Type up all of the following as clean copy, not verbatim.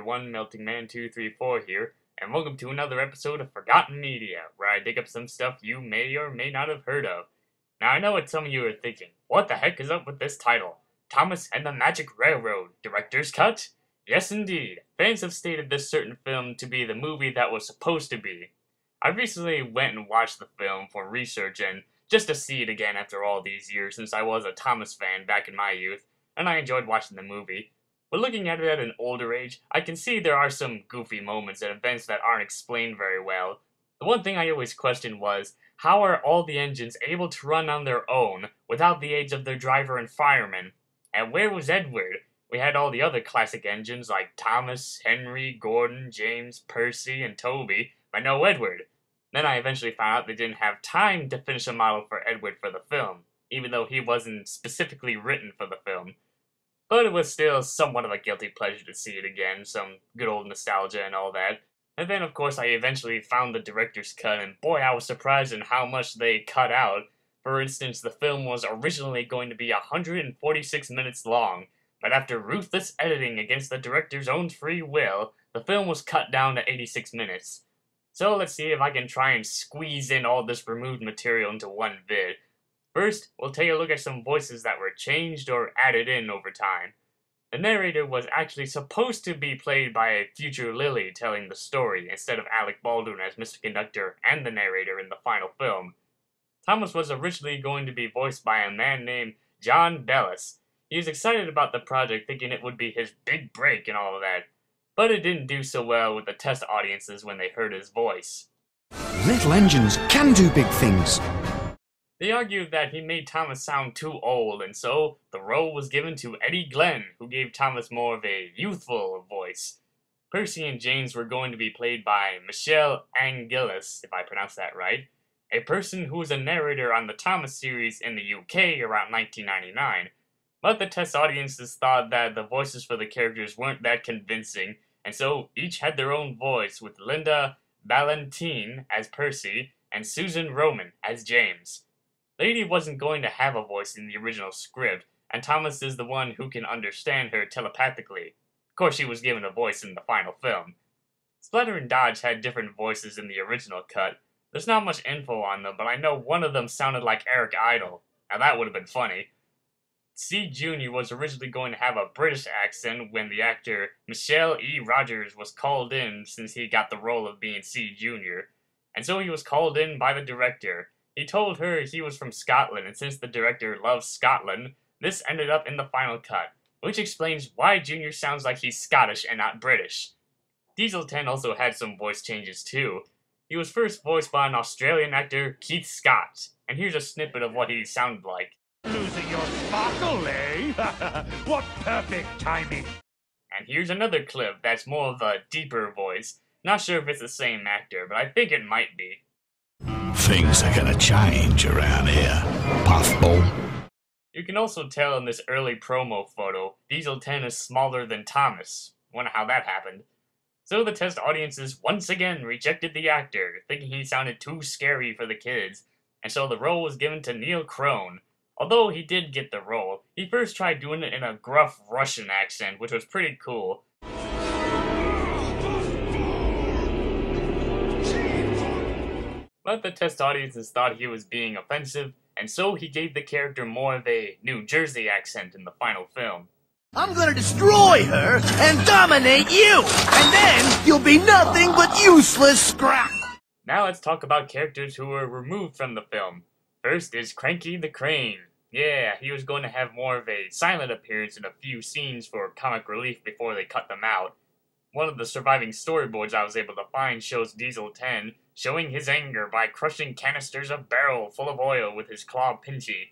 everyone, Melting Man 234 here, and welcome to another episode of Forgotten Media, where I dig up some stuff you may or may not have heard of. Now I know what some of you are thinking, what the heck is up with this title? Thomas and the Magic Railroad, Director's Cut? Yes indeed, fans have stated this certain film to be the movie that was supposed to be. I recently went and watched the film for research and just to see it again after all these years since I was a Thomas fan back in my youth, and I enjoyed watching the movie. But looking at it at an older age, I can see there are some goofy moments and events that aren't explained very well. The one thing I always questioned was, how are all the engines able to run on their own without the aids of their driver and fireman? And where was Edward? We had all the other classic engines like Thomas, Henry, Gordon, James, Percy, and Toby, but no Edward. Then I eventually found out they didn't have time to finish a model for Edward for the film, even though he wasn't specifically written for the film. But it was still somewhat of a guilty pleasure to see it again, some good old nostalgia and all that. And then, of course, I eventually found the director's cut, and boy, I was surprised in how much they cut out. For instance, the film was originally going to be 146 minutes long, but after ruthless editing against the director's own free will, the film was cut down to 86 minutes. So let's see if I can try and squeeze in all this removed material into one vid. First, we'll take a look at some voices that were changed or added in over time. The narrator was actually supposed to be played by a future Lily telling the story, instead of Alec Baldwin as Mr. Conductor and the narrator in the final film. Thomas was originally going to be voiced by a man named John Bellis. He was excited about the project, thinking it would be his big break and all of that, but it didn't do so well with the test audiences when they heard his voice. Little engines can do big things. They argued that he made Thomas sound too old, and so the role was given to Eddie Glenn, who gave Thomas more of a youthful voice. Percy and James were going to be played by Michelle Angelis, if I pronounce that right, a person who was a narrator on the Thomas series in the UK around 1999. But the test audiences thought that the voices for the characters weren't that convincing, and so each had their own voice, with Linda Ballantine as Percy and Susan Roman as James. Lady wasn't going to have a voice in the original script, and Thomas is the one who can understand her telepathically. Of course, she was given a voice in the final film. Splatter and Dodge had different voices in the original cut. There's not much info on them, but I know one of them sounded like Eric Idle. Now that would have been funny. C. Jr. was originally going to have a British accent when the actor Michelle E. Rogers was called in, since he got the role of being C. Jr., and so he was called in by the director. He told her he was from Scotland, and since the director loves Scotland, this ended up in the final cut, which explains why Junior sounds like he's Scottish and not British. Diesel 10 also had some voice changes too. He was first voiced by an Australian actor, Keith Scott, and here's a snippet of what he sounded like. Losing your sparkle, eh? What perfect timing! And here's another clip that's more of a deeper voice. Not sure if it's the same actor, but I think it might be. Things are gonna change around here, puffball. You can also tell in this early promo photo, Diesel 10 is smaller than Thomas. Wonder how that happened. So the test audiences once again rejected the actor, thinking he sounded too scary for the kids, and so the role was given to Neil Crone. Although he did get the role, he first tried doing it in a gruff Russian accent, which was pretty cool. But the test audiences thought he was being offensive, and so he gave the character more of a New Jersey accent in the final film. I'm gonna destroy her and dominate you, and then you'll be nothing but useless scrap. Now let's talk about characters who were removed from the film. First is Cranky the Crane. Yeah, he was going to have more of a silent appearance in a few scenes for comic relief before they cut them out. One of the surviving storyboards I was able to find shows Diesel 10 showing his anger by crushing canisters of barrel full of oil with his claw pinchy.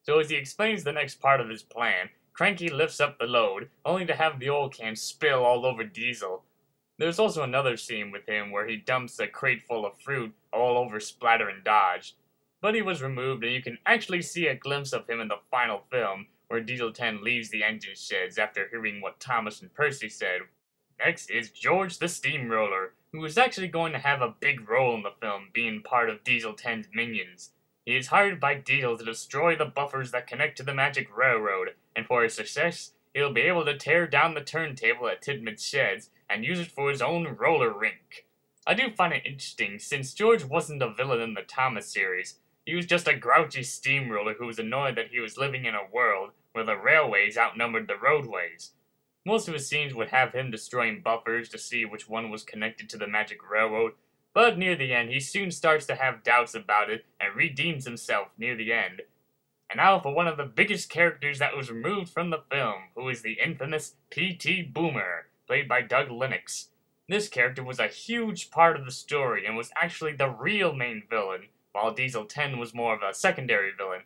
So as he explains the next part of his plan, Cranky lifts up the load, only to have the oil can spill all over Diesel. There's also another scene with him where he dumps a crate full of fruit all over Splatter and Dodge. But he was removed, and you can actually see a glimpse of him in the final film, where Diesel 10 leaves the engine sheds after hearing what Thomas and Percy said. Next is George the Steamroller, who is actually going to have a big role in the film, being part of Diesel 10's minions. He is hired by Diesel to destroy the buffers that connect to the Magic Railroad, and for his success, he'll be able to tear down the turntable at Tidman's sheds and use it for his own roller rink. I do find it interesting, since George wasn't a villain in the Thomas series. He was just a grouchy steamroller who was annoyed that he was living in a world where the railways outnumbered the roadways. Most of his scenes would have him destroying buffers to see which one was connected to the magic railroad, but near the end he soon starts to have doubts about it and redeems himself near the end. And now for one of the biggest characters that was removed from the film, who is the infamous P.T. Boomer, played by Doug Lennox. This character was a huge part of the story and was actually the real main villain, while Diesel 10 was more of a secondary villain.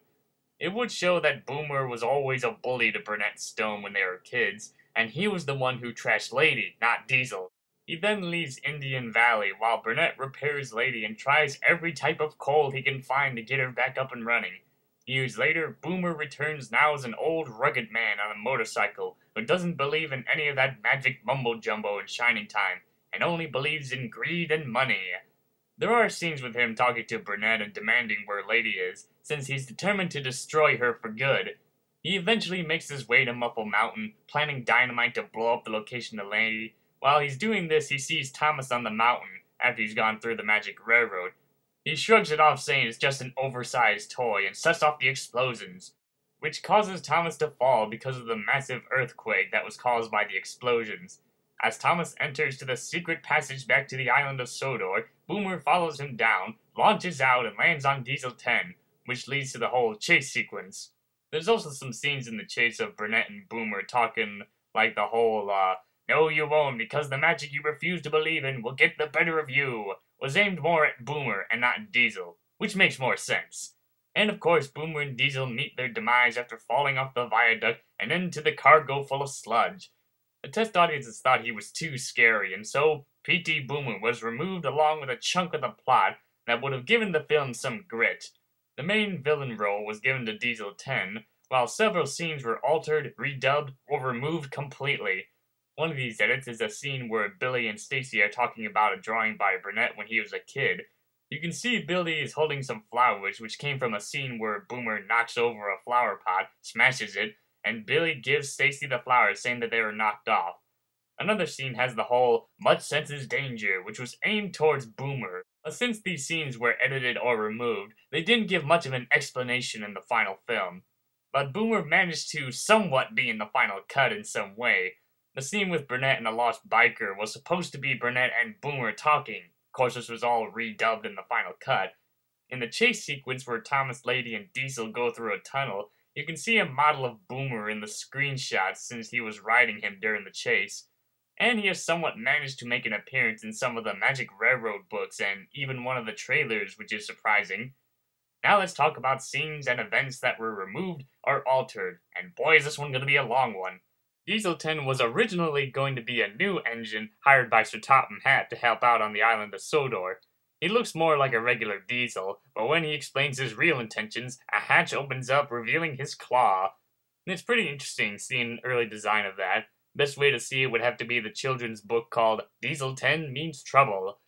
It would show that Boomer was always a bully to Burnett Stone when they were kids, and he was the one who trashed Lady, not Diesel. He then leaves Indian Valley while Burnett repairs Lady and tries every type of cold he can find to get her back up and running. Years later, Boomer returns now as an old rugged man on a motorcycle who doesn't believe in any of that magic mumbo-jumbo in Shining Time, and only believes in greed and money. There are scenes with him talking to Burnett and demanding where Lady is, since he's determined to destroy her for good. He eventually makes his way to Muffle Mountain, planning dynamite to blow up the location of Lady. While he's doing this, he sees Thomas on the mountain after he's gone through the magic railroad. He shrugs it off, saying it's just an oversized toy, and sets off the explosions, which causes Thomas to fall because of the massive earthquake that was caused by the explosions. As Thomas enters to the secret passage back to the island of Sodor, Boomer follows him down, launches out, and lands on Diesel 10, which leads to the whole chase sequence. There's also some scenes in the chase of Burnett and Boomer talking like the whole, "No you won't, because the magic you refuse to believe in will get the better of you," was aimed more at Boomer and not Diesel, which makes more sense. And of course, Boomer and Diesel meet their demise after falling off the viaduct and into the cargo full of sludge. The test audiences thought he was too scary, and so P.T. Boomer was removed along with a chunk of the plot that would have given the film some grit. The main villain role was given to Diesel 10, while several scenes were altered, redubbed, or removed completely. One of these edits is a scene where Billy and Stacy are talking about a drawing by Burnett when he was a kid. You can see Billy is holding some flowers, which came from a scene where Boomer knocks over a flower pot, smashes it, and Billy gives Stacy the flowers, saying that they were knocked off. Another scene has the whole "much senses danger," which was aimed towards Boomer. But since these scenes were edited or removed, they didn't give much of an explanation in the final film. But Boomer managed to somewhat be in the final cut in some way. The scene with Burnett and a lost biker was supposed to be Burnett and Boomer talking. Of course, this was all redubbed in the final cut. In the chase sequence where Thomas, Lady, and Diesel go through a tunnel, you can see a model of Boomer in the screenshots since he was riding him during the chase. And he has somewhat managed to make an appearance in some of the Magic Railroad books and even one of the trailers, which is surprising. Now let's talk about scenes and events that were removed or altered, and boy is this one going to be a long one. Diesel 10 was originally going to be a new engine hired by Sir Topham Hatt to help out on the island of Sodor. He looks more like a regular Diesel, but when he explains his real intentions, a hatch opens up revealing his claw. And it's pretty interesting seeing an early design of that. Best way to see it would have to be the children's book called Diesel 10 Means Trouble.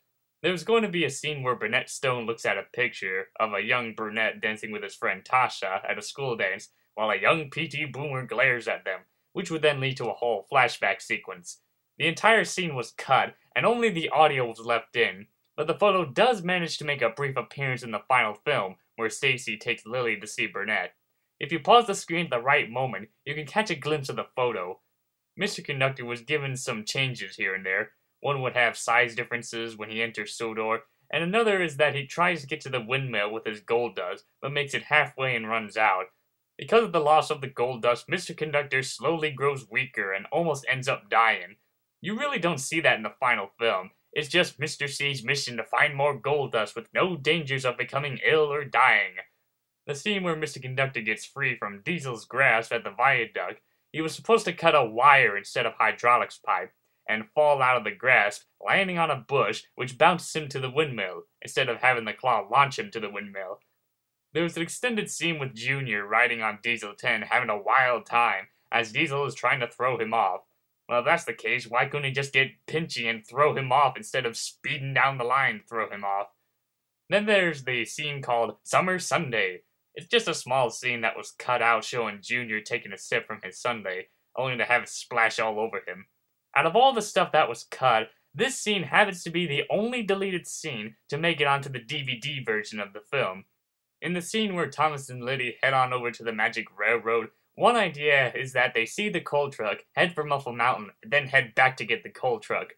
There's going to be a scene where Burnett Stone looks at a picture of a young brunette dancing with his friend Tasha at a school dance, while a young P.T. Boomer glares at them, which would then lead to a whole flashback sequence. The entire scene was cut, and only the audio was left in, but the photo does manage to make a brief appearance in the final film, where Stacy takes Lily to see Burnett. If you pause the screen at the right moment, you can catch a glimpse of the photo. Mr. Conductor was given some changes here and there. One would have size differences when he enters Sodor, and another is that he tries to get to the windmill with his gold dust, but makes it halfway and runs out. Because of the loss of the gold dust, Mr. Conductor slowly grows weaker and almost ends up dying. You really don't see that in the final film. It's just Mr. C's mission to find more gold dust with no dangers of becoming ill or dying. The scene where Mr. Conductor gets free from Diesel's grasp at the viaduct, he was supposed to cut a wire instead of hydraulics pipe, and fall out of the grasp, landing on a bush, which bounces him to the windmill, instead of having the claw launch him to the windmill. There was an extended scene with Junior riding on Diesel 10 having a wild time, as Diesel is trying to throw him off. Well, if that's the case, why couldn't he just get pinchy and throw him off instead of speeding down the line to throw him off? Then there's the scene called Summer Sunday. It's just a small scene that was cut out showing Junior taking a sip from his sundae, only to have it splash all over him. Out of all the stuff that was cut, this scene happens to be the only deleted scene to make it onto the DVD version of the film. In the scene where Thomas and Lily head on over to the Magic Railroad, one idea is that they see the coal truck, head for Muffle Mountain, and then head back to get the coal truck.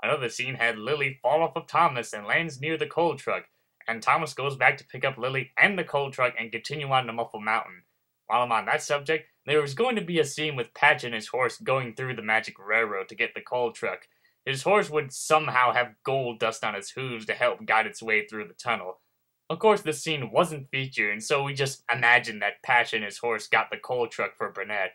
Another scene had Lily fall off of Thomas and lands near the coal truck, and Thomas goes back to pick up Lily and the coal truck and continue on to Muffle Mountain. While I'm on that subject, there was going to be a scene with Patch and his horse going through the Magic Railroad to get the coal truck. His horse would somehow have gold dust on his hooves to help guide its way through the tunnel. Of course, this scene wasn't featured, and so we just imagined that Patch and his horse got the coal truck for Burnett.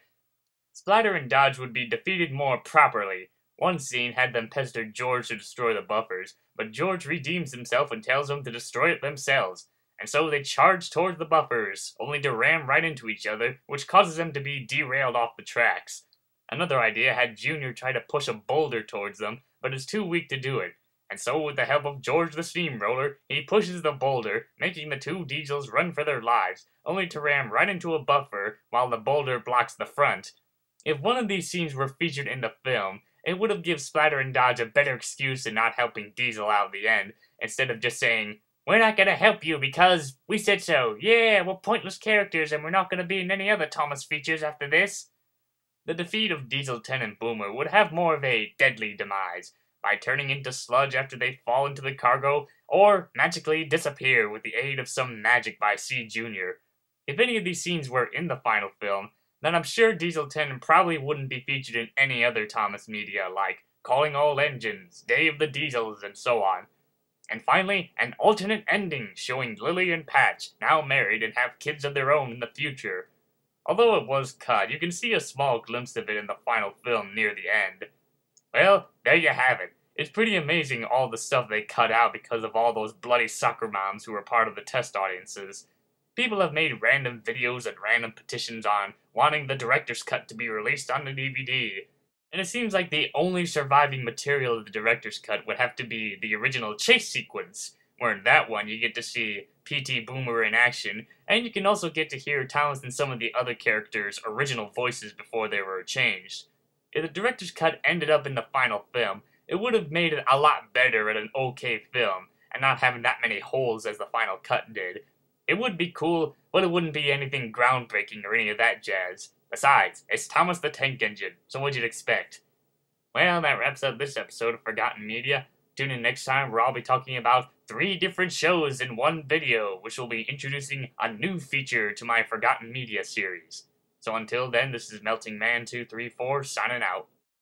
Splatter and Dodge would be defeated more properly. One scene had them pester George to destroy the buffers, but George redeems himself and tells them to destroy it themselves. And so they charge towards the buffers, only to ram right into each other, which causes them to be derailed off the tracks. Another idea had Junior try to push a boulder towards them, but is too weak to do it. And so with the help of George the Steamroller, he pushes the boulder, making the two Diesels run for their lives, only to ram right into a buffer while the boulder blocks the front. If one of these scenes were featured in the film, it would have given Splatter and Dodge a better excuse in not helping Diesel out at the end, instead of just saying, "We're not gonna help you because we said so. Yeah, we're pointless characters and we're not gonna be in any other Thomas features after this." The defeat of Diesel 10 and Boomer would have more of a deadly demise, by turning into sludge after they fall into the cargo, or magically disappear with the aid of some magic by C. Jr. If any of these scenes were in the final film, then I'm sure Diesel 10 probably wouldn't be featured in any other Thomas media like Calling All Engines, Day of the Diesels, and so on. And finally, an alternate ending showing Lily and Patch now married and have kids of their own in the future. Although it was cut, you can see a small glimpse of it in the final film near the end. Well, there you have it. It's pretty amazing all the stuff they cut out because of all those bloody soccer moms who were part of the test audiences. People have made random videos and random petitions on wanting the director's cut to be released on the DVD. And it seems like the only surviving material of the director's cut would have to be the original chase sequence, where in that one you get to see P.T. Boomer in action, and you can also get to hear Thomas and some of the other characters' original voices before they were changed. If the director's cut ended up in the final film, it would have made it a lot better at an okay film, and not having that many holes as the final cut did. It would be cool, but it wouldn't be anything groundbreaking or any of that jazz. Besides, it's Thomas the Tank Engine, so what'd you expect? Well, that wraps up this episode of Forgotten Media. Tune in next time where I'll be talking about 3 different shows in one video, which will be introducing a new feature to my Forgotten Media series. So until then, this is Melting Man 234 signing out.